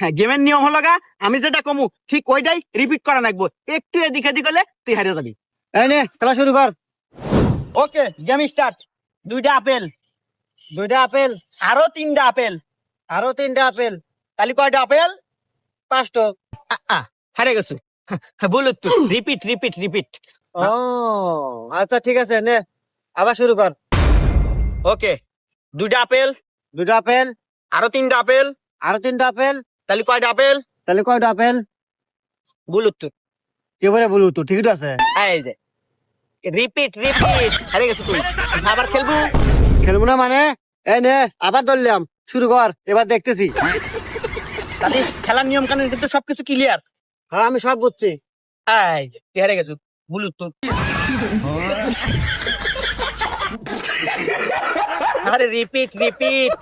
হ্যাঁ, গেমের নিয়ম হলো গা আমি যেটা কমু ঠিক ওইটাই রিপিট করা লাগবো, একটু এদিক এদিক হলে তুই হারিয়ে যাবি। এই নে খেলা শুরু কর। ওকে, গেম স্টার্ট। দুইটা আপেল, দুইটা আপেল, আরো তিনটা আপেল, আরো তিনটা আপেল, তাহলে কয়টা আপেল? 5টো। হারিয়ে গেছো। ভুল উত্তর, রিপিট রিপিট রিপিট। ও আচ্ছা ঠিক আছে, নে আবার শুরু কর। ওকে, দুইটা আপেল, দুইটা আপেল, আরো তিনটা আপেল, আরো তিনটা আপেল, তাহলে কয়টা আপেল? তাহলে কয়টা আপেল? ভুল উত্তর। কি বলে বলু তো ঠিক আছে। এই যে রিপিট রিপিট, হারিয়ে গেছো তুই। আবার খেলবো? খেলবো না মানে? এই নে আবার ধরলাম, শুরু কর, এবার দেখতেছি। তাহলে খেলার নিয়ম কানুন কিন্তু সবকিছু ক্লিয়ার। হ্যাঁ আমি সব বুঝছি। এই তুই হারিয়ে গেছো, ভুল উত্তর। আরে রিপিট রিপিট।